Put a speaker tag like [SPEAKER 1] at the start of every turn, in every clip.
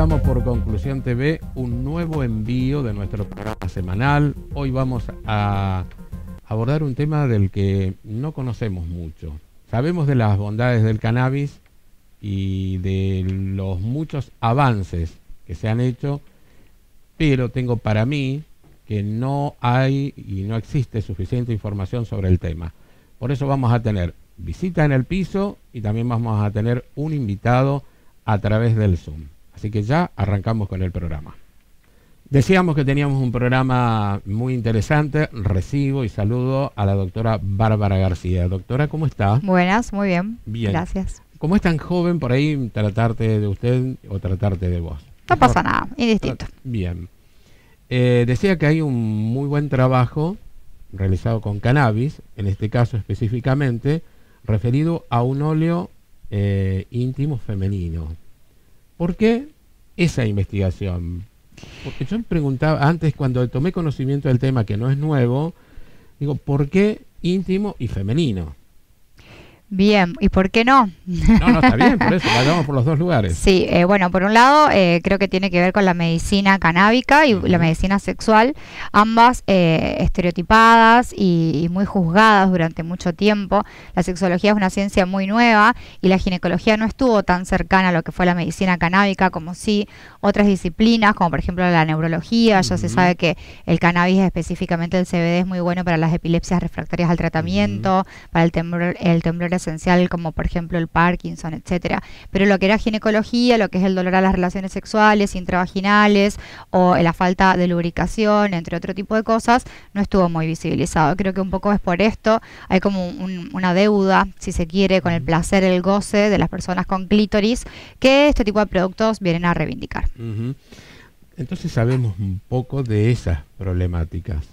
[SPEAKER 1] Comenzamos por Conclusión TV, un nuevo envío de nuestro programa semanal. Hoy vamos a abordar un tema del que no conocemos mucho. Sabemos de las bondades del cannabis y de los muchos avances que se han hecho, pero tengo para mí que no hay y no existe suficiente información sobre el tema. Por eso vamos a tener visita en el piso y también vamos a tener un invitado a través del Zoom. Así que ya arrancamos con el programa. Decíamos que teníamos un programa muy interesante. Recibo y saludo a la doctora Bárbara García. Doctora, ¿cómo está?
[SPEAKER 2] Buenas, muy bien.
[SPEAKER 1] Bien.
[SPEAKER 2] Gracias.
[SPEAKER 1] Como es tan joven, por ahí tratarte de usted o tratarte de vos.
[SPEAKER 2] No pasa nada, indistinto.
[SPEAKER 1] Bien. Decía que hay un muy buen trabajo realizado con cannabis, en este caso específicamente, referido a un óleo íntimo femenino. ¿Por qué esa investigación? Porque yo me preguntaba antes, cuando tomé conocimiento del tema, que no es nuevo, digo, ¿por qué íntimo y femenino?
[SPEAKER 2] Bien, ¿y por qué no?
[SPEAKER 1] No, está bien, por eso, vayamos por los dos lugares.
[SPEAKER 2] Sí, bueno, por un lado, creo que tiene que ver con la medicina canábica y la medicina sexual, ambas estereotipadas y muy juzgadas durante mucho tiempo. La sexología es una ciencia muy nueva y la ginecología no estuvo tan cercana a lo que fue la medicina canábica como sí otras disciplinas, como por ejemplo la neurología. Ya se sabe que el cannabis, específicamente el CBD, es muy bueno para las epilepsias refractorias al tratamiento, para el temblor esencial, como por ejemplo el Parkinson, etcétera. Pero lo que era ginecología, lo que es el dolor a las relaciones sexuales intravaginales o la falta de lubricación, entre otro tipo de cosas, no estuvo muy visibilizado. Creo que un poco es por esto, hay como una deuda, si se quiere, con el placer, el goce de las personas con clítoris, que este tipo de productos vienen a reivindicar.
[SPEAKER 1] Entonces sabemos un poco de esas problemáticas.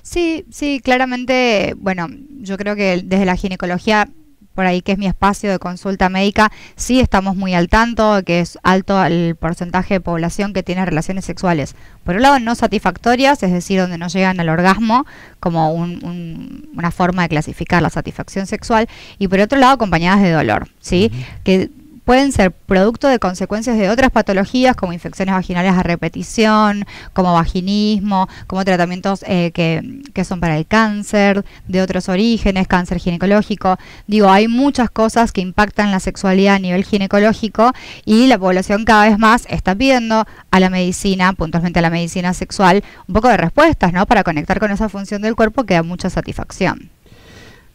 [SPEAKER 2] Sí, claramente, bueno, yo creo que desde la ginecología, por ahí que es mi espacio de consulta médica, sí estamos muy al tanto de que es alto el porcentaje de población que tiene relaciones sexuales, por un lado no satisfactorias, es decir, donde no llegan al orgasmo, como una forma de clasificar la satisfacción sexual, y por otro lado acompañadas de dolor, ¿sí? Que pueden ser producto de consecuencias de otras patologías como infecciones vaginales a repetición, como vaginismo, como tratamientos que son para el cáncer, de otros orígenes, cáncer ginecológico. Digo, hay muchas cosas que impactan la sexualidad a nivel ginecológico y la población cada vez más está pidiendo a la medicina, puntualmente a la medicina sexual, un poco de respuestas, ¿no? Para conectar con esa función del cuerpo que da mucha satisfacción.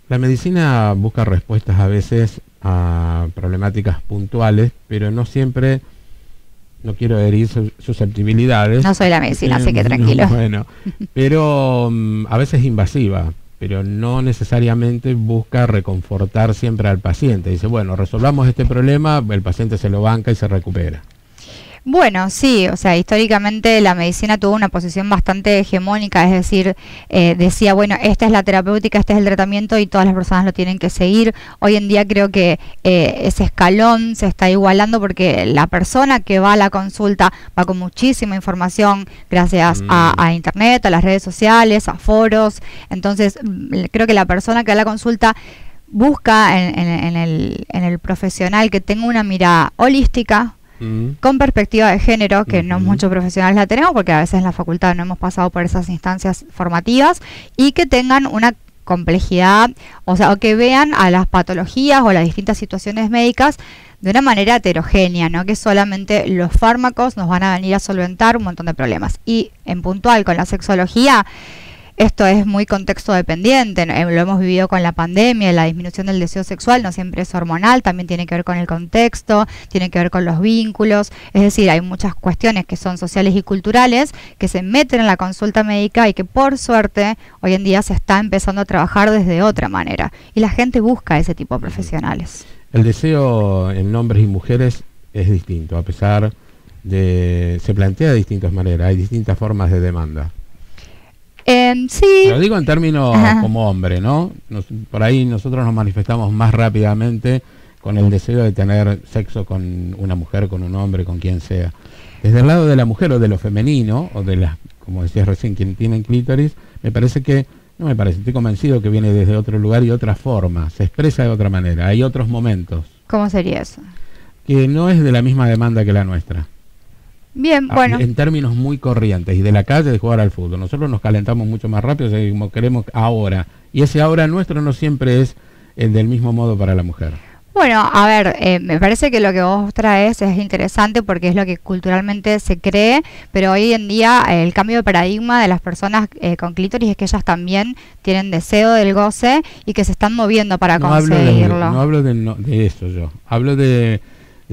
[SPEAKER 1] La medicina busca respuestas a veces a problemáticas puntuales, pero no siempre, no quiero herir susceptibilidades.
[SPEAKER 2] No soy la medicina, así que tranquilo.
[SPEAKER 1] Bueno, pero a veces invasiva, pero no necesariamente busca reconfortar siempre al paciente. Dice, bueno, resolvamos este problema, el paciente se lo banca y se recupera.
[SPEAKER 2] Bueno, sí, o sea, históricamente la medicina tuvo una posición bastante hegemónica, es decir, decía, bueno, esta es la terapéutica, este es el tratamiento y todas las personas lo tienen que seguir. Hoy en día creo que ese escalón se está igualando porque la persona que va a la consulta va con muchísima información gracias a internet, a las redes sociales, a foros. Entonces, creo que la persona que va a la consulta busca en el profesional que tenga una mirada holística, con perspectiva de género, que no muchos profesionales la tenemos porque a veces en la facultad no hemos pasado por esas instancias formativas, y que tengan una complejidad, o sea, o que vean a las patologías o las distintas situaciones médicas de una manera heterogénea, no que solamente los fármacos nos van a venir a solventar un montón de problemas. Y en puntual con la sexología, esto es muy contexto dependiente, lo hemos vivido con la pandemia, la disminución del deseo sexual no siempre es hormonal, también tiene que ver con el contexto, tiene que ver con los vínculos, es decir, hay muchas cuestiones que son sociales y culturales que se meten en la consulta médica y que por suerte hoy en día se está empezando a trabajar desde otra manera y la gente busca ese tipo de profesionales.
[SPEAKER 1] El deseo en hombres y mujeres es distinto, a pesar de, se plantea de distintas maneras, hay distintas formas de demanda.
[SPEAKER 2] Sí.
[SPEAKER 1] Lo digo en términos como hombre, ¿no? Por ahí nosotros nos manifestamos más rápidamente con el deseo de tener sexo con una mujer, con un hombre, con quien sea. Desde el lado de la mujer o de lo femenino, o de las, como decías recién, quien tienen clítoris, me parece que, no me parece, estoy convencido que viene desde otro lugar y otra forma, se expresa de otra manera, hay otros momentos.
[SPEAKER 2] ¿Cómo sería eso?
[SPEAKER 1] Que no es de la misma demanda que la nuestra.
[SPEAKER 2] Bien, bueno.
[SPEAKER 1] En términos muy corrientes, y de la calle, de jugar al fútbol. Nosotros nos calentamos mucho más rápido, como queremos ahora. Y ese ahora nuestro no siempre es el del mismo modo para la mujer.
[SPEAKER 2] Bueno, a ver, me parece que lo que vos traes es interesante porque es lo que culturalmente se cree, pero hoy en día el cambio de paradigma de las personas con clítoris es que ellas también tienen deseo del goce y que se están moviendo para conseguirlo.
[SPEAKER 1] No hablo de eso yo, hablo de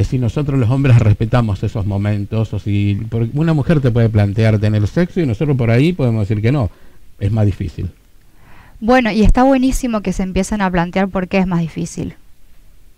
[SPEAKER 1] si nosotros los hombres respetamos esos momentos, o si porque una mujer te puede plantear tener sexo y nosotros por ahí podemos decir que no, es más difícil.
[SPEAKER 2] Bueno, y está buenísimo que se empiecen a plantear por qué es más difícil.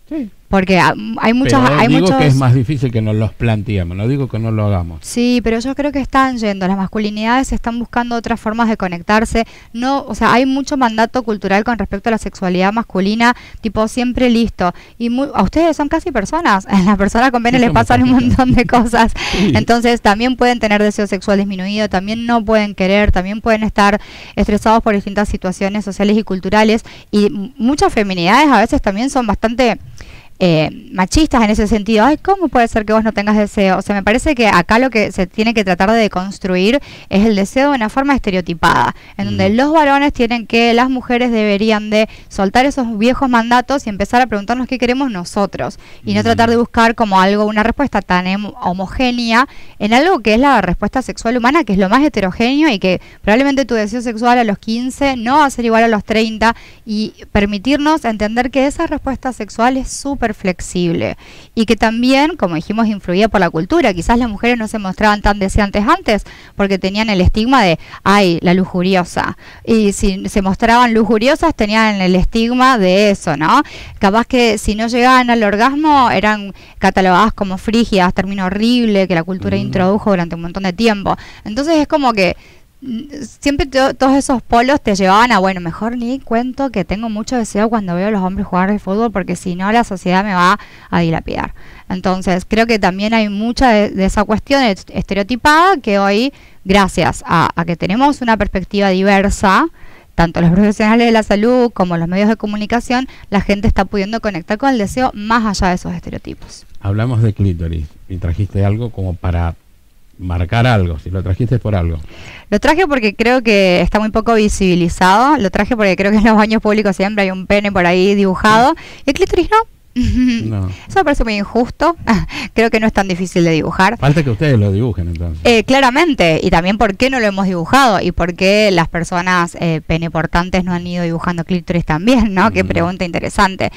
[SPEAKER 1] Sí.
[SPEAKER 2] Porque hay muchos...
[SPEAKER 1] Digo que es más difícil que nos los planteemos, no digo que no lo hagamos.
[SPEAKER 2] Sí, pero yo creo que están yendo, las masculinidades están buscando otras formas de conectarse. No, o sea, hay mucho mandato cultural con respecto a la sexualidad masculina, tipo siempre listo. Y a ustedes son casi personas, a las personas con pene les pasan un montón de cosas. Sí. Entonces también pueden tener deseo sexual disminuido, también no pueden querer, también pueden estar estresados por distintas situaciones sociales y culturales. Y muchas feminidades a veces también son bastante... machistas en ese sentido. Ay, ¿cómo puede ser que vos no tengas deseo? O sea, me parece que acá lo que se tiene que tratar de construir es el deseo de una forma estereotipada, en donde los varones tienen que, las mujeres deberían de soltar esos viejos mandatos y empezar a preguntarnos qué queremos nosotros, y no tratar de buscar como algo, una respuesta tan homogénea en algo que es la respuesta sexual humana, que es lo más heterogéneo, y que probablemente tu deseo sexual a los 15 no va a ser igual a los 30, y permitirnos entender que esa respuesta sexual es súper flexible y que también, como dijimos, influía por la cultura. Quizás las mujeres no se mostraban tan deseantes antes porque tenían el estigma de, ay, la lujuriosa, y si se mostraban lujuriosas tenían el estigma de eso, ¿no? Capaz que si no llegaban al orgasmo eran catalogadas como frígidas, término horrible que la cultura introdujo durante un montón de tiempo. Entonces es como que siempre todos esos polos te llevaban a, bueno, mejor ni cuento que tengo mucho deseo cuando veo a los hombres jugar al fútbol, porque si no la sociedad me va a dilapidar. Entonces creo que también hay mucha de esa cuestión estereotipada que hoy, gracias a que tenemos una perspectiva diversa, tanto los profesionales de la salud como los medios de comunicación, la gente está pudiendo conectar con el deseo más allá de esos estereotipos.
[SPEAKER 1] Hablamos de clítoris y trajiste algo como para marcar algo, si lo trajiste por algo.
[SPEAKER 2] Lo traje porque creo que está muy poco visibilizado, lo traje porque creo que en los baños públicos siempre hay un pene por ahí dibujado, y el clítoris no. No. Eso me parece muy injusto. Creo que no es tan difícil de dibujar.
[SPEAKER 1] Falta que ustedes lo dibujen entonces.
[SPEAKER 2] Claramente, y también por qué no lo hemos dibujado y por qué las personas peneportantes no han ido dibujando clítoris también, ¿no? Qué pregunta interesante.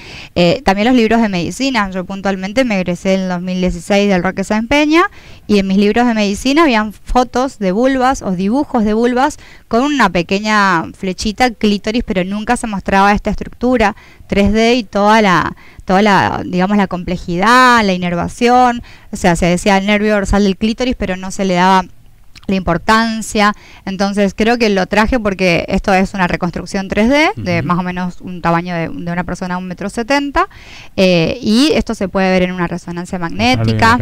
[SPEAKER 2] También los libros de medicina. Yo puntualmente me egresé en el 2016 del Roque Sáenz Peña, y en mis libros de medicina habían fotos de vulvas o dibujos de vulvas con una pequeña flechita clítoris, pero nunca se mostraba esta estructura 3D y toda la, digamos, la complejidad, la inervación. O sea, se decía el nervio dorsal del clítoris, pero no se le daba la importancia. Entonces creo que lo traje porque esto es una reconstrucción 3D de más o menos un tamaño de una persona de 1,70 m, y esto se puede ver en una resonancia magnética.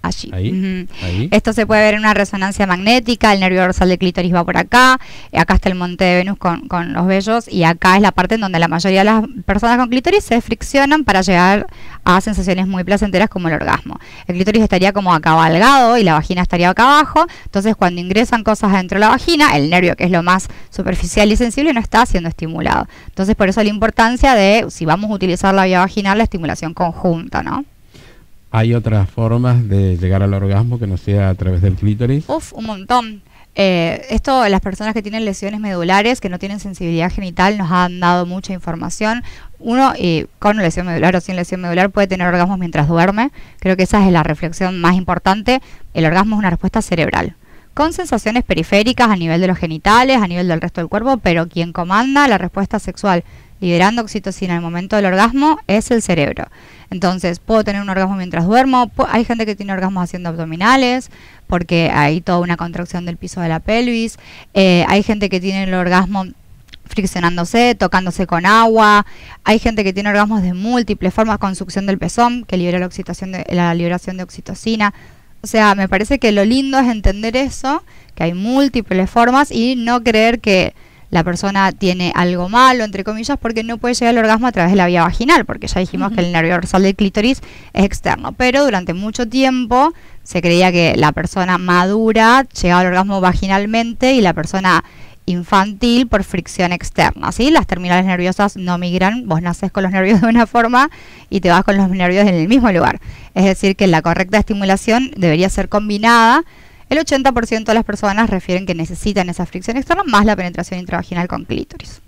[SPEAKER 2] Allí. Ahí. Esto se puede ver en una resonancia magnética, el nervio dorsal del clítoris va por acá, acá está el monte de Venus con los vellos, y acá es la parte en donde la mayoría de las personas con clítoris se friccionan para llegar a sensaciones muy placenteras como el orgasmo. El clítoris estaría como acabalgado y la vagina estaría acá abajo, entonces cuando ingresan cosas dentro de la vagina, el nervio, que es lo más superficial y sensible, no está siendo estimulado. Entonces por eso la importancia de, si vamos a utilizar la vía vaginal, la estimulación conjunta, ¿no?
[SPEAKER 1] ¿Hay otras formas de llegar al orgasmo que no sea a través del clítoris?
[SPEAKER 2] Un montón. Esto, las personas que tienen lesiones medulares, que no tienen sensibilidad genital, nos han dado mucha información. Uno, con lesión medular o sin lesión medular, puede tener orgasmos mientras duerme. Creo que esa es la reflexión más importante. El orgasmo es una respuesta cerebral, con sensaciones periféricas a nivel de los genitales, a nivel del resto del cuerpo, pero quien comanda la respuesta sexual liberando oxitocina en el momento del orgasmo es el cerebro. Entonces, puedo tener un orgasmo mientras duermo. Hay gente que tiene orgasmos haciendo abdominales, porque hay toda una contracción del piso de la pelvis. Hay gente que tiene el orgasmo friccionándose, tocándose con agua. Hay gente que tiene orgasmos de múltiples formas, con succión del pezón, que libera la liberación de oxitocina. O sea, me parece que lo lindo es entender eso, que hay múltiples formas, y no creer que la persona tiene algo malo, entre comillas, porque no puede llegar al orgasmo a través de la vía vaginal, porque ya dijimos que el nervio dorsal del clítoris es externo. Pero durante mucho tiempo se creía que la persona madura llegaba al orgasmo vaginalmente y la persona infantil por fricción externa, ¿sí? Las terminales nerviosas no migran, vos nacés con los nervios de una forma y te vas con los nervios en el mismo lugar. Es decir, que la correcta estimulación debería ser combinada. El 80% de las personas refieren que necesitan esa fricción externa más la penetración intravaginal con clítoris.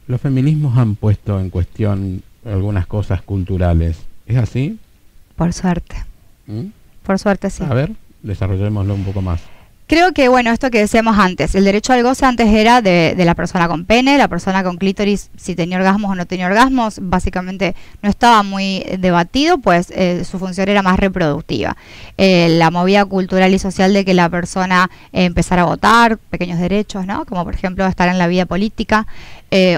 [SPEAKER 1] Los feminismos han puesto en cuestión algunas cosas culturales. ¿Es así?
[SPEAKER 2] Por suerte. Por suerte, sí.
[SPEAKER 1] A ver, desarrollémoslo un poco más.
[SPEAKER 2] Creo que, bueno, esto que decíamos antes, el derecho al goce antes era de la persona con pene, la persona con clítoris, si tenía orgasmos o no tenía orgasmos, básicamente no estaba muy debatido, pues su función era más reproductiva. La movida cultural y social de que la persona empezara a votar, pequeños derechos, ¿no? Como por ejemplo estar en la vida política,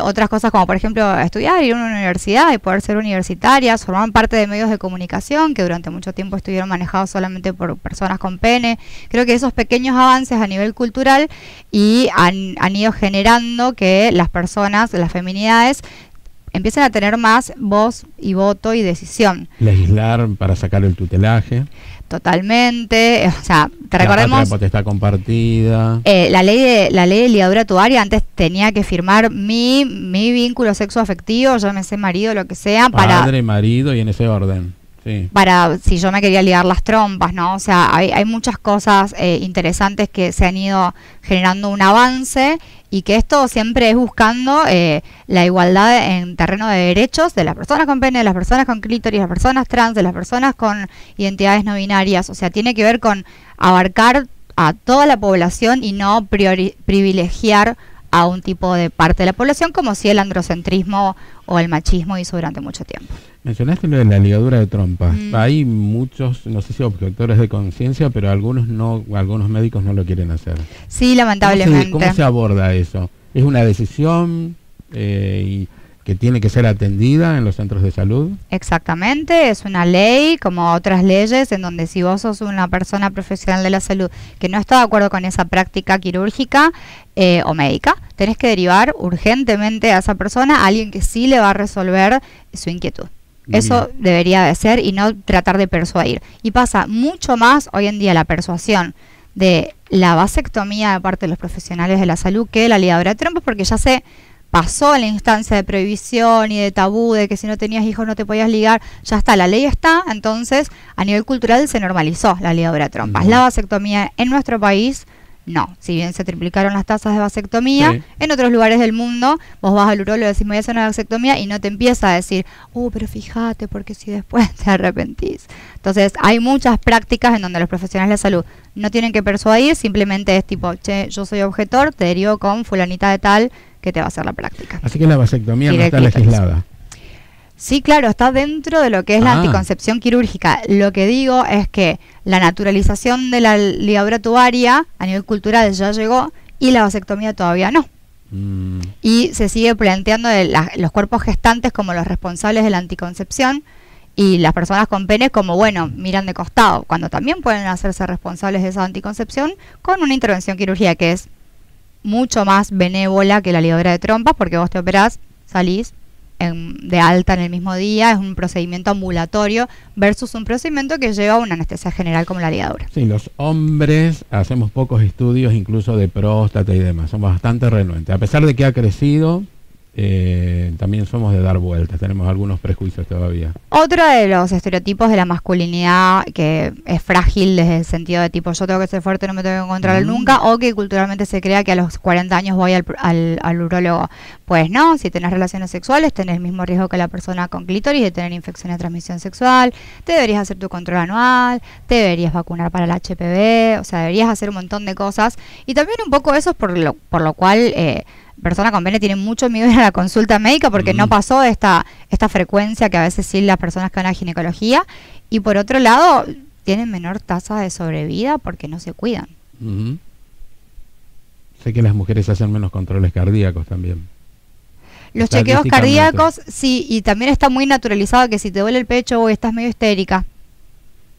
[SPEAKER 2] otras cosas como por ejemplo estudiar, ir a una universidad y poder ser universitarias, formaban parte de medios de comunicación que durante mucho tiempo estuvieron manejados solamente por personas con pene. Creo que esos pequeños avances a nivel cultural y han ido generando que las personas, las feminidades, empiecen a tener más voz y voto y decisión.
[SPEAKER 1] Legislar para sacar el tutelaje.
[SPEAKER 2] Totalmente, o sea, te recordemos
[SPEAKER 1] la potestad compartida.
[SPEAKER 2] La ley de ligadura tubaria antes tenía que firmar mi vínculo sexoafectivo, llámese marido, lo que sea,
[SPEAKER 1] padre, marido y en ese orden. Sí.
[SPEAKER 2] Para si yo me quería ligar las trompas, ¿no? O sea, hay muchas cosas interesantes que se han ido generando un avance y que esto siempre es buscando la igualdad en terreno de derechos de las personas con pene, de las personas con clítoris, de las personas trans, de las personas con identidades no binarias. O sea, tiene que ver con abarcar a toda la población y no privilegiar a un tipo de parte de la población, como si el androcentrismo o el machismo hizo durante mucho tiempo.
[SPEAKER 1] Mencionaste lo de la ligadura de trompas. Hay muchos, no sé si objetores de conciencia, pero algunos médicos no lo quieren hacer.
[SPEAKER 2] Sí, lamentablemente.
[SPEAKER 1] ¿Cómo se aborda eso? ¿Es una decisión que tiene que ser atendida en los centros de salud?
[SPEAKER 2] Exactamente, es una ley como otras leyes en donde si vos sos una persona profesional de la salud que no está de acuerdo con esa práctica quirúrgica o médica, tenés que derivar urgentemente a esa persona a alguien que sí le va a resolver su inquietud. Eso debería de ser y no tratar de persuadir. Y pasa mucho más hoy en día la persuasión de la vasectomía de parte de los profesionales de la salud que la ligadura de trompas, porque ya se pasó en la instancia de prohibición y de tabú, de que si no tenías hijos no te podías ligar, ya está, la ley está, entonces a nivel cultural se normalizó la ligadura de trompas. La vasectomía en nuestro país, no, si bien se triplicaron las tasas de vasectomía, en otros lugares del mundo, vos vas al urólogo y decís, me voy a hacer una vasectomía y no te empieza a decir, pero fíjate, porque si después te arrepentís. Entonces, hay muchas prácticas en donde los profesionales de salud no tienen que persuadir, simplemente es tipo, che, yo soy objetor, te derivo con fulanita de tal, que te va a hacer la práctica.
[SPEAKER 1] Así que la vasectomía no está legislada.
[SPEAKER 2] Sí, claro, está dentro de lo que es la anticoncepción quirúrgica. Lo que digo es que la naturalización de la ligadura tubaria a nivel cultural ya llegó y la vasectomía todavía no. Y se sigue planteando los cuerpos gestantes como los responsables de la anticoncepción y las personas con pene como, bueno, miran de costado, cuando también pueden hacerse responsables de esa anticoncepción con una intervención quirúrgica que es mucho más benévola que la ligadura de trompas, porque vos te operás, salís de alta en el mismo día, es un procedimiento ambulatorio versus un procedimiento que lleva una anestesia general como la ligadura.
[SPEAKER 1] Sí, los hombres hacemos pocos estudios incluso de próstata y demás, somos bastante renuentes, a pesar de que ha crecido. También somos de dar vueltas, tenemos algunos prejuicios todavía.
[SPEAKER 2] Otro de los estereotipos de la masculinidad que es frágil desde el sentido de tipo yo tengo que ser fuerte, no me tengo que encontrar nunca, o que culturalmente se crea que a los 40 años voy al urólogo. Pues no, si tenés relaciones sexuales tenés el mismo riesgo que la persona con clítoris de tener infección de transmisión sexual, te deberías hacer tu control anual, te deberías vacunar para el HPV, o sea, deberías hacer un montón de cosas. Y también un poco eso es por lo cual persona con pene tiene mucho miedo a ir a la consulta médica porque no pasó esta frecuencia que a veces sí las personas que van a ginecología, y por otro lado tienen menor tasa de sobrevida porque no se cuidan.
[SPEAKER 1] Sé que las mujeres hacen menos controles cardíacos también.
[SPEAKER 2] Los chequeos cardíacos, sí, y también está muy naturalizado que si te duele el pecho o estás medio histérica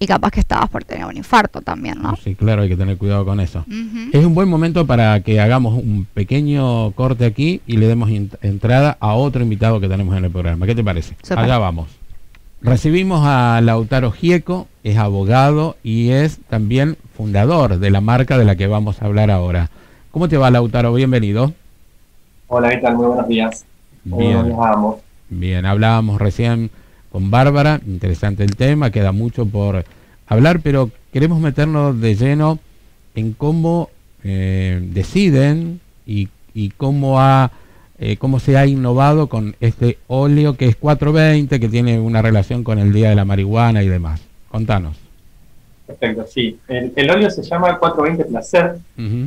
[SPEAKER 2] y capaz que estabas por tener un infarto también, ¿no?
[SPEAKER 1] Sí, claro, hay que tener cuidado con eso.
[SPEAKER 2] Ujú.
[SPEAKER 1] Es un buen momento para que hagamos un pequeño corte aquí y le demos entrada a otro invitado que tenemos en el programa. ¿Qué te parece?
[SPEAKER 2] Súper.
[SPEAKER 1] Allá vamos. Recibimos a Lautaro Gieco, es abogado y es también fundador de la marca de la que vamos a hablar ahora. ¿Cómo te va, Lautaro? Bienvenido.
[SPEAKER 3] Hola, ¿qué tal? Muy buenos días. Muy buenos días a ambos.
[SPEAKER 1] Bien, hablábamos recién con Bárbara, interesante el tema, queda mucho por hablar, pero queremos meternos de lleno en cómo deciden y cómo se ha innovado con este óleo que es 420, que tiene una relación con el Día de la Marihuana y demás. Contanos.
[SPEAKER 3] Perfecto, sí. El óleo se llama 420 Placer.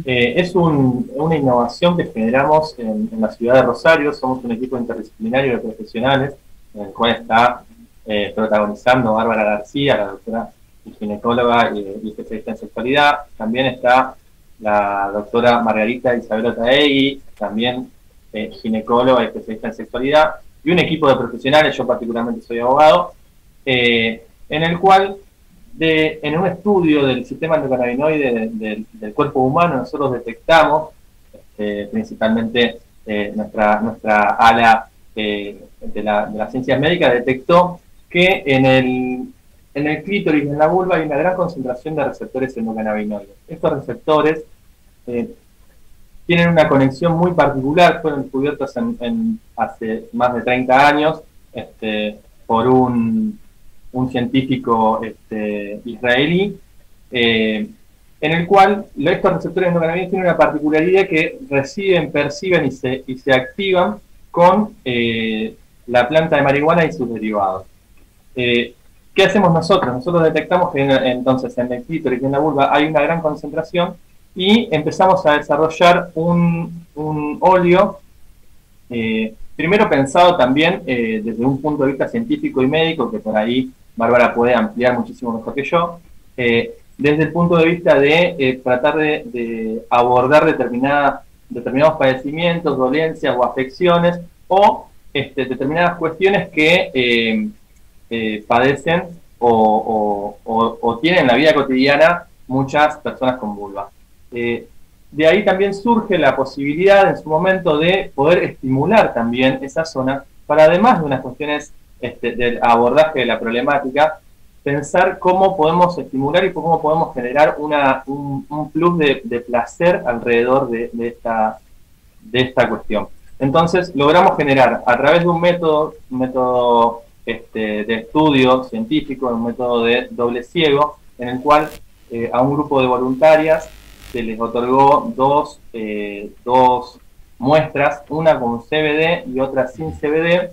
[SPEAKER 3] Es una innovación que generamos en la ciudad de Rosario. Somos un equipo interdisciplinario de profesionales, en el cual está protagonizando Bárbara García, la doctora y ginecóloga y especialista en sexualidad. También está la doctora Margarita Isabel Otaegui, también ginecóloga y especialista en sexualidad, y un equipo de profesionales, yo particularmente soy abogado, en el cual, en un estudio del sistema endocannabinoide del cuerpo humano, nosotros detectamos, principalmente nuestra ala de las ciencias médicas, detectó que en el clítoris y en la vulva hay una gran concentración de receptores endocannabinoides. Estos receptores tienen una conexión muy particular, fueron descubiertos hace más de 30 años por un científico israelí, en el cual estos receptores endocannabinoides tienen una particularidad que perciben y se activan con la planta de marihuana y sus derivados. ¿Qué hacemos nosotros? Nosotros detectamos que entonces en el clítoris y en la vulva hay una gran concentración y empezamos a desarrollar un óleo, primero pensado también desde un punto de vista científico y médico, que por ahí Bárbara puede ampliar muchísimo mejor que yo, desde el punto de vista de tratar de abordar determinados padecimientos, dolencias o afecciones, o determinadas cuestiones que padecen o tienen en la vida cotidiana muchas personas con vulva. De ahí también surge la posibilidad en su momento de poder estimular también esa zona para, además de unas cuestiones del abordaje de la problemática, pensar cómo podemos estimular y cómo podemos generar un plus de placer alrededor de esta cuestión. Entonces logramos generar a través de un método de estudio científico, un método de doble ciego, en el cual a un grupo de voluntarias se les otorgó dos muestras, una con CBD y otra sin CBD,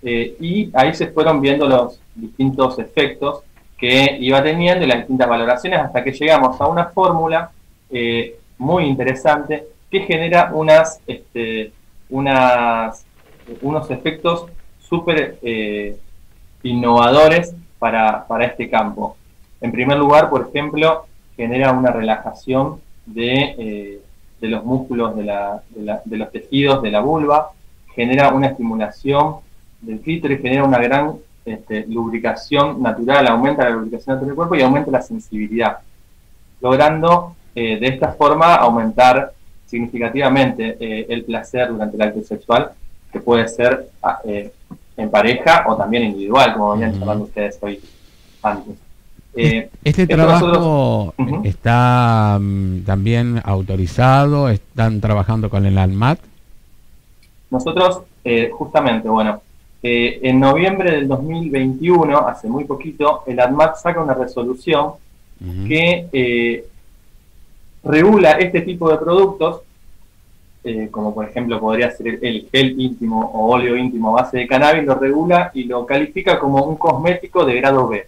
[SPEAKER 3] y ahí se fueron viendo los distintos efectos que iba teniendo y las distintas valoraciones hasta que llegamos a una fórmula muy interesante que genera unos efectos súper innovadores para este campo. En primer lugar, por ejemplo, genera una relajación de los músculos de los tejidos de la vulva, genera una estimulación del clítoris, genera una gran lubricación natural, aumenta la lubricación natural del cuerpo y aumenta la sensibilidad, logrando de esta forma aumentar significativamente el placer durante el acto sexual, que puede ser en pareja o también individual, como venían llamando ustedes hoy antes.
[SPEAKER 1] Este trabajo está también autorizado, están trabajando con el ANMAT.
[SPEAKER 3] Nosotros, justamente, en noviembre del 2021, hace muy poquito, el ANMAT saca una resolución que regula este tipo de productos, como por ejemplo podría ser el gel íntimo o óleo íntimo a base de cannabis, lo regula y lo califica como un cosmético de grado B.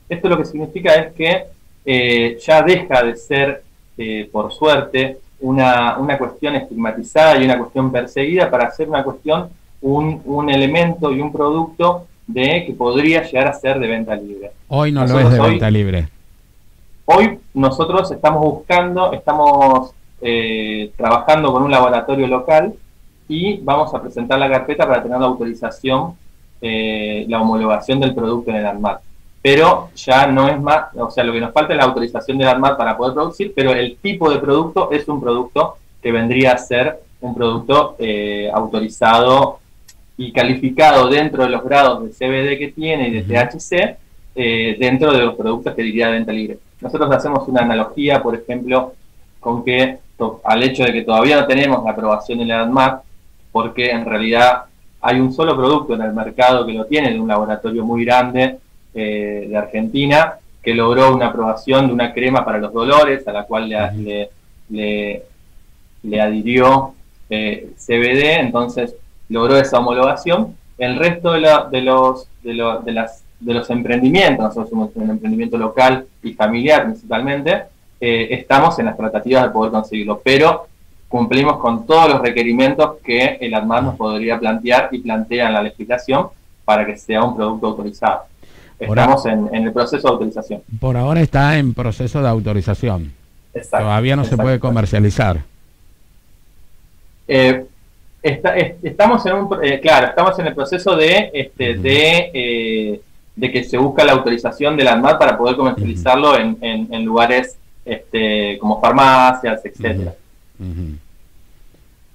[SPEAKER 3] Esto lo que significa es que ya deja de ser, por suerte, una cuestión estigmatizada y una cuestión perseguida para ser una cuestión, un elemento y un producto que podría llegar a ser de venta libre.
[SPEAKER 1] Hoy no lo es de venta libre.
[SPEAKER 3] Hoy nosotros estamos trabajando con un laboratorio local y vamos a presentar la carpeta para tener la autorización, la homologación del producto en el ANMAT. pero ya no es más, o sea, lo que nos falta es la autorización del ANMAT para poder producir, pero el tipo de producto es un producto que vendría a ser un producto autorizado y calificado dentro de los grados de CBD que tiene y de THC, dentro de los productos que diría de venta libre. Nosotros hacemos una analogía, por ejemplo, con que al hecho de que todavía no tenemos la aprobación de la ANMAT, porque en realidad hay un solo producto en el mercado que lo tiene, de un laboratorio muy grande de Argentina, que logró una aprobación de una crema para los dolores, a la cual le adhirió CBD, entonces logró esa homologación. El resto de los emprendimientos, nosotros somos un emprendimiento local y familiar principalmente, estamos en las tratativas de poder conseguirlo, pero cumplimos con todos los requerimientos que el ANMAT nos podría plantear y plantea en la legislación para que sea un producto autorizado. Estamos en el proceso de autorización.
[SPEAKER 1] Por ahora está en proceso de autorización.
[SPEAKER 3] Exacto.
[SPEAKER 1] Todavía no se puede comercializar.
[SPEAKER 3] Estamos en el proceso de que se busca la autorización del ANMAT para poder comercializarlo en lugares como farmacias, etcétera.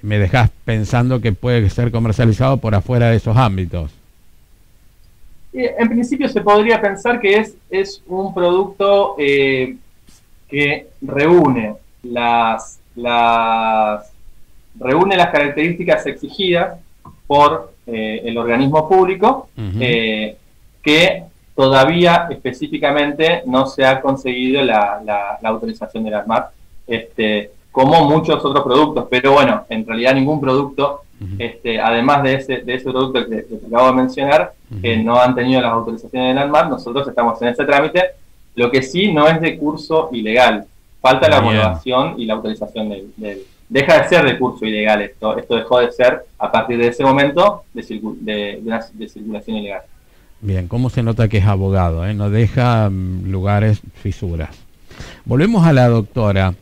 [SPEAKER 1] Me dejas pensando que puede ser comercializado por afuera de esos ámbitos.
[SPEAKER 3] En principio se podría pensar que es un producto que reúne las características exigidas por el organismo público, que todavía específicamente no se ha conseguido la autorización de la ANMAT, como muchos otros productos, pero bueno, en realidad ningún producto, además de ese producto que te acabo de mencionar, que no han tenido las autorizaciones de la ANMAT. Nosotros estamos en ese trámite. Lo que sí no es de curso ilegal, falta la homologación y la autorización deja de ser de curso ilegal esto dejó de ser a partir de ese momento de circulación ilegal.
[SPEAKER 1] Bien, ¿cómo se nota que es abogado? No deja lugares, fisuras. Volvemos a la doctora.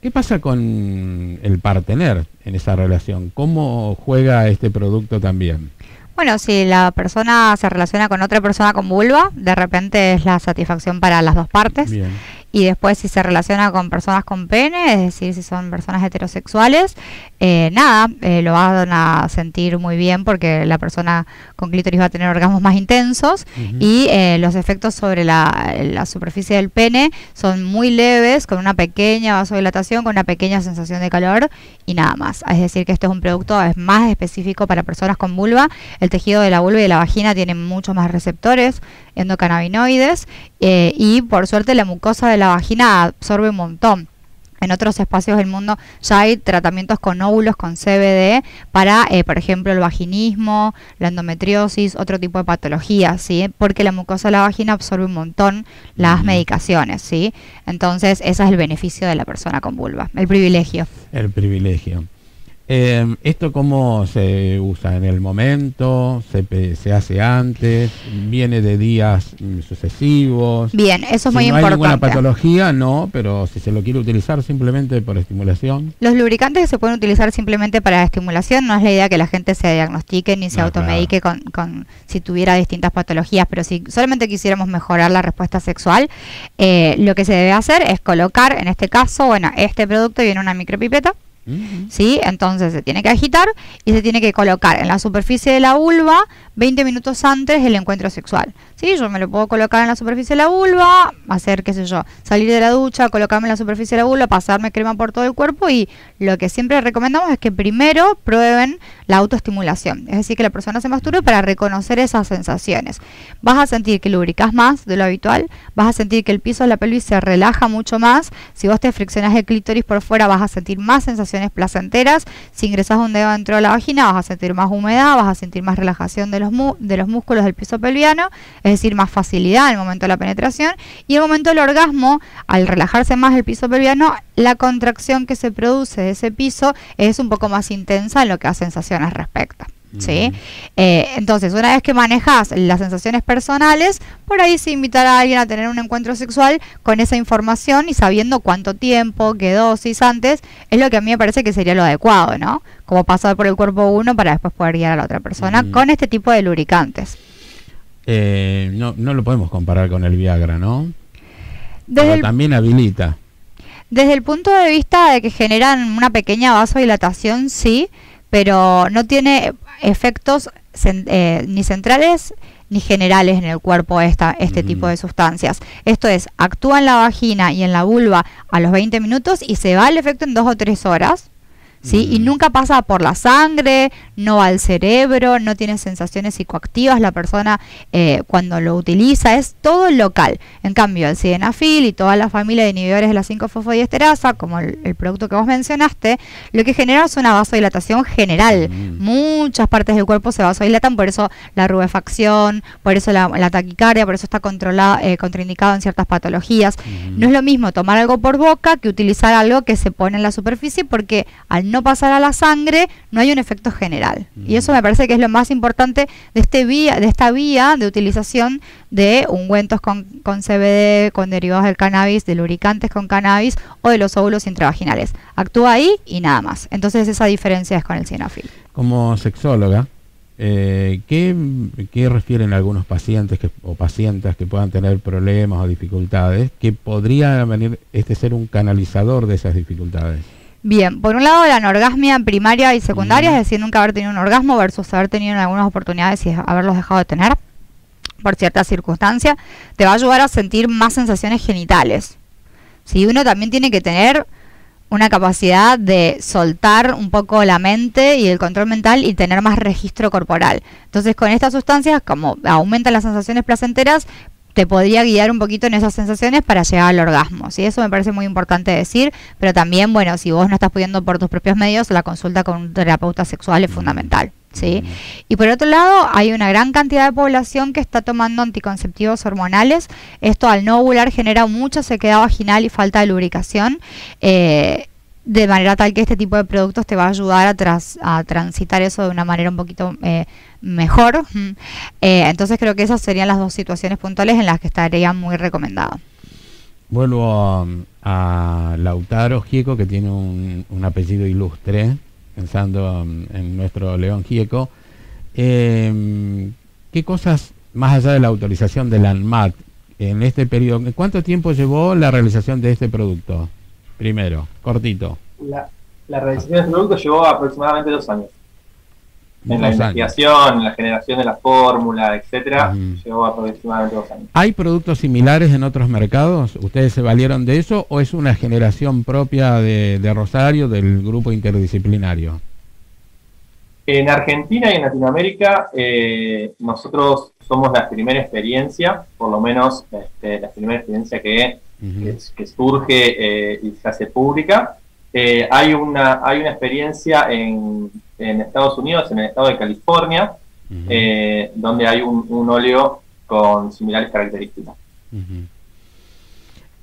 [SPEAKER 1] ¿Qué pasa con el partener en esa relación? ¿Cómo juega este producto también?
[SPEAKER 2] Bueno, si la persona se relaciona con otra persona con vulva, de repente es la satisfacción para las dos partes.
[SPEAKER 1] Bien.
[SPEAKER 2] Y después si se relaciona con personas con pene, es decir, si son personas heterosexuales, lo van a sentir muy bien porque la persona con clítoris va a tener orgasmos más intensos y los efectos sobre la superficie del pene son muy leves, con una pequeña vasodilatación, con una pequeña sensación de calor y nada más. Es decir, que este es un producto más específico para personas con vulva. El tejido de la vulva y de la vagina tienen muchos más receptores endocannabinoides y por suerte la mucosa de la vagina absorbe un montón. En otros espacios del mundo ya hay tratamientos con óvulos con CBD para, por ejemplo, el vaginismo, la endometriosis, otro tipo de patologías, ¿sí? Porque la mucosa de la vagina absorbe un montón las medicaciones, ¿sí? Entonces, ese es el beneficio de la persona con vulva, el privilegio. El privilegio.
[SPEAKER 1] ¿Esto cómo se usa? ¿En el momento? ¿Se hace antes? ¿Viene de días sucesivos?
[SPEAKER 2] Bien, eso es muy
[SPEAKER 1] importante. Si no hay ninguna patología, no, pero si se lo quiere utilizar simplemente por estimulación.
[SPEAKER 2] Los lubricantes se pueden utilizar simplemente para estimulación. No es la idea que la gente se diagnostique ni se automedique con si tuviera distintas patologías, pero si solamente quisiéramos mejorar la respuesta sexual, lo que se debe hacer es colocar, en este caso, este producto viene una micropipeta. ¿Sí? Entonces se tiene que agitar y se tiene que colocar en la superficie de la vulva 20 minutos antes del encuentro sexual. ¿Sí? Yo me lo puedo colocar en la superficie de la vulva, hacer, qué sé yo, salir de la ducha, colocarme en la superficie de la vulva, pasarme crema por todo el cuerpo y lo que siempre recomendamos es que primero prueben la autoestimulación. Es decir, que la persona se masturbe para reconocer esas sensaciones. Vas a sentir que lubricas más de lo habitual, vas a sentir que el piso de la pelvis se relaja mucho más. Si vos te friccionás el clítoris por fuera vas a sentir más sensaciones placenteras. Si ingresás un dedo dentro de la vagina vas a sentir más humedad, vas a sentir más relajación de los músculos del piso pelviano, es decir, más facilidad en el momento de la penetración, y en el momento del orgasmo, al relajarse más el piso pelviano, la contracción que se produce de ese piso es un poco más intensa en lo que a sensaciones respecta. ¿Sí? Entonces, una vez que manejas las sensaciones personales, por ahí sí invitar a alguien a tener un encuentro sexual con esa información y sabiendo cuánto tiempo, qué dosis antes, es lo que a mí me parece que sería lo adecuado, ¿no? Como pasar por el cuerpo uno para después poder guiar a la otra persona con este tipo de lubricantes.
[SPEAKER 1] no lo podemos comparar con el Viagra, ¿no?
[SPEAKER 2] Desde
[SPEAKER 1] También habilita.
[SPEAKER 2] Desde el punto de vista de que generan una pequeña vasodilatación, sí, pero no tiene efectos ni centrales ni generales en el cuerpo este tipo de sustancias. Esto es, actúa en la vagina y en la vulva a los 20 minutos y se va el efecto en 2 o 3 horas. ¿Sí? Y nunca pasa por la sangre, no va al cerebro, no tiene sensaciones psicoactivas la persona cuando lo utiliza, es todo local. En cambio, el sildenafil y toda la familia de inhibidores de la 5-fosfodiesterasa, como el producto que vos mencionaste, lo que genera es una vasodilatación general. Muchas partes del cuerpo se vasodilatan, por eso la rubefacción, por eso la taquicardia, por eso está contraindicado en ciertas patologías. No es lo mismo tomar algo por boca que utilizar algo que se pone en la superficie, porque al no pasar a la sangre no hay un efecto general. Y eso me parece que es lo más importante de esta vía de utilización de ungüentos con CBD, con derivados del cannabis, de lubricantes con cannabis o de los óvulos intravaginales. Actúa ahí y nada más. Entonces esa diferencia es con el sildenafil.
[SPEAKER 1] Como sexóloga, ¿qué refieren algunos pacientes o pacientes que puedan tener problemas o dificultades, que podría venir ser un canalizador de esas dificultades?
[SPEAKER 2] Bien, por un lado la anorgasmia primaria y secundaria, es decir, nunca haber tenido un orgasmo versus haber tenido en algunas oportunidades y haberlos dejado de tener por ciertas circunstancias, te va a ayudar a sentir más sensaciones genitales. ¿Sí? Uno también tiene que tener una capacidad de soltar un poco la mente y el control mental y tener más registro corporal. Entonces, con estas sustancias, como aumentan las sensaciones placenteras, te podría guiar un poquito en esas sensaciones para llegar al orgasmo, ¿sí? Eso me parece muy importante decir, pero también, bueno, si vos no estás pudiendo por tus propios medios, la consulta con un terapeuta sexual es fundamental, ¿sí? Y por otro lado, hay una gran cantidad de población que está tomando anticonceptivos hormonales. Esto, al no ovular, genera mucha sequedad vaginal y falta de lubricación, de manera tal que este tipo de productos te va a ayudar a transitar eso de una manera un poquito mejor. Entonces creo que esas serían las dos situaciones puntuales en las que estaría muy recomendado.
[SPEAKER 1] Vuelvo a Lautaro Gieco, que tiene un apellido ilustre, pensando en nuestro León Gieco. ¿Qué cosas, más allá de la autorización de la ANMAT, en este periodo, cuánto tiempo llevó la realización de este producto? Primero, cortito.
[SPEAKER 3] La realización de este producto llevó aproximadamente 2 años. En la investigación, en la generación de la fórmula, etcétera, llevó aproximadamente 2 años.
[SPEAKER 1] ¿Hay productos similares en otros mercados? ¿Ustedes se valieron de eso o es una generación propia de Rosario, del grupo interdisciplinario?
[SPEAKER 3] En Argentina y en Latinoamérica, nosotros somos la primera experiencia, por lo menos la primera experiencia que surge y se hace pública. Hay una experiencia en Estados Unidos, en el estado de California, donde hay un óleo con similares características.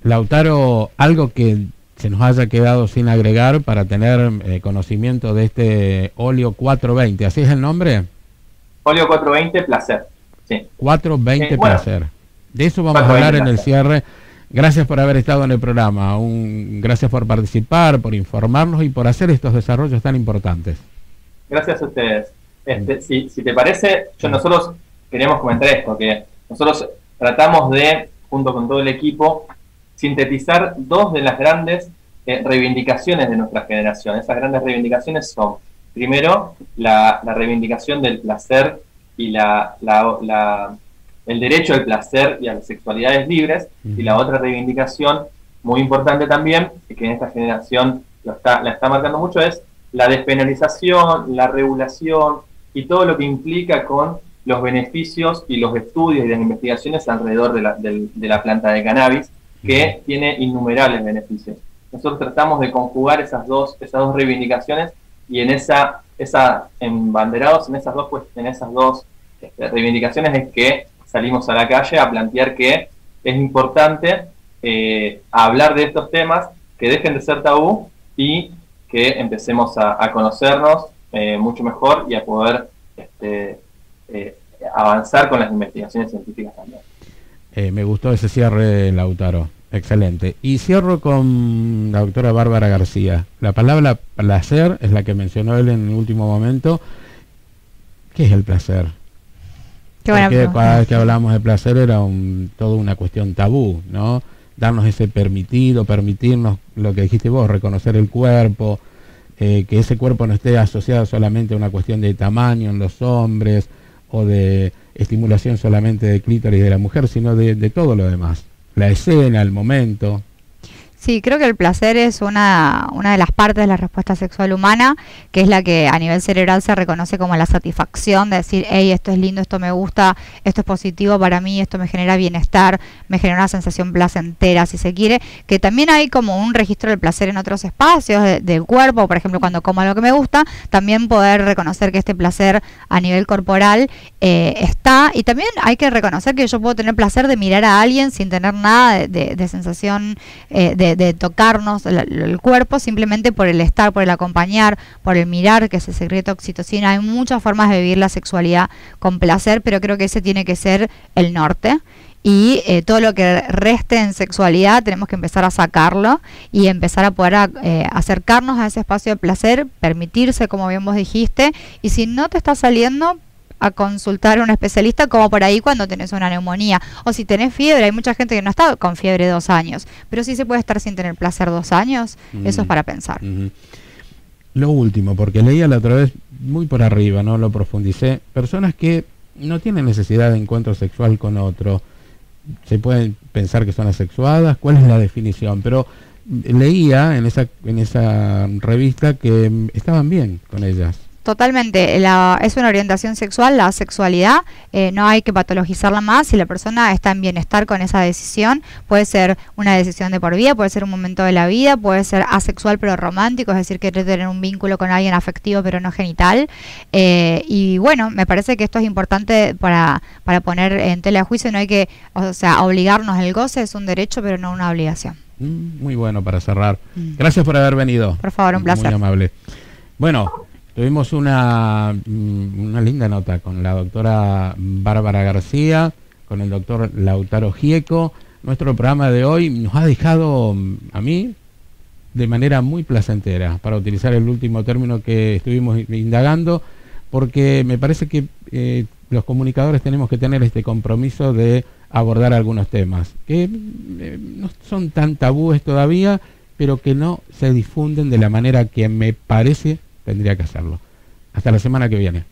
[SPEAKER 1] Lautaro, algo que se nos haya quedado sin agregar para tener conocimiento de este óleo 420, ¿así es el nombre?
[SPEAKER 3] Óleo 420 Placer, sí.
[SPEAKER 1] 420 Placer. De eso vamos a hablar en el cierre. Gracias por haber estado en el programa, gracias por participar, por informarnos y por hacer estos desarrollos tan importantes.
[SPEAKER 3] Gracias a ustedes. Si te parece, nosotros queremos comentar esto, que nosotros tratamos de, junto con todo el equipo, sintetizar 2 de las grandes reivindicaciones de nuestra generación. Esas grandes reivindicaciones son, primero, la reivindicación del placer y el derecho al placer y a las sexualidades libres, y la otra reivindicación muy importante también, que en esta generación la está marcando mucho, es la despenalización, la regulación y todo lo que implica con los beneficios y los estudios y las investigaciones alrededor de la planta de cannabis, que tiene innumerables beneficios. Nosotros tratamos de conjugar esas dos reivindicaciones y embanderados en esas dos reivindicaciones es que salimos a la calle a plantear que es importante hablar de estos temas, que dejen de ser tabú y que empecemos a conocernos mucho mejor y a poder avanzar con las investigaciones científicas también.
[SPEAKER 1] Me gustó ese cierre, Lautaro. Excelente. Y cierro con la doctora Bárbara García. La palabra placer es la que mencionó él en el último momento. ¿Qué es el placer? Porque cada vez que hablamos de placer era toda una cuestión tabú, ¿no? Darnos ese permitido, permitirnos lo que dijiste vos, reconocer el cuerpo, que ese cuerpo no esté asociado solamente a una cuestión de tamaño en los hombres o de estimulación solamente de clítoris de la mujer, sino de todo lo demás. La escena, el momento.
[SPEAKER 2] Sí, creo que el placer es una de las partes de la respuesta sexual humana, que es la que a nivel cerebral se reconoce como la satisfacción de decir, hey, esto es lindo, esto me gusta, esto es positivo para mí, esto me genera bienestar, me genera una sensación placentera, si se quiere, que también hay como un registro del placer en otros espacios del cuerpo, por ejemplo, cuando como algo que me gusta, también poder reconocer que este placer a nivel corporal está, y también hay que reconocer que yo puedo tener placer de mirar a alguien sin tener nada de sensación de tocarnos el cuerpo, simplemente por el estar, por el acompañar, por el mirar, que se secreta oxitocina. Hay muchas formas de vivir la sexualidad con placer, pero creo que ese tiene que ser el norte. Y todo lo que reste en sexualidad tenemos que empezar a sacarlo y empezar a poder acercarnos a ese espacio de placer, permitirse, como bien vos dijiste, y si no te está saliendo, a consultar a un especialista, como por ahí cuando tenés una neumonía o si tenés fiebre. Hay mucha gente que no está con fiebre 2 años, pero sí se puede estar sin tener placer 2 años. Eso es para pensar.
[SPEAKER 1] Lo último, porque leía la otra vez muy por arriba, no lo profundicé, personas que no tienen necesidad de encuentro sexual con otro, se pueden pensar que son asexuadas. ¿Cuál es la definición? Pero leía en esa revista que estaban bien con ellas.
[SPEAKER 2] Totalmente, es una orientación sexual, la sexualidad, no hay que patologizarla más. Si la persona está en bienestar con esa decisión, puede ser una decisión de por vida, puede ser un momento de la vida, puede ser asexual pero romántico, es decir, querer tener un vínculo con alguien afectivo pero no genital. Y bueno, me parece que esto es importante para poner en tela de juicio. No hay que, o sea, obligarnos. El goce es un derecho pero no una obligación.
[SPEAKER 1] Muy bueno para cerrar. Gracias por haber venido.
[SPEAKER 2] Por favor, un placer.
[SPEAKER 1] Muy amable. Bueno, tuvimos una linda nota con la doctora Bárbara García, con el doctor Lautaro Gieco. Nuestro programa de hoy nos ha dejado a mí de manera muy placentera, para utilizar el último término que estuvimos indagando, porque me parece que los comunicadores tenemos que tener este compromiso de abordar algunos temas que no son tan tabúes todavía, pero que no se difunden de la manera que me parece tendría que hacerlo. Hasta la semana que viene.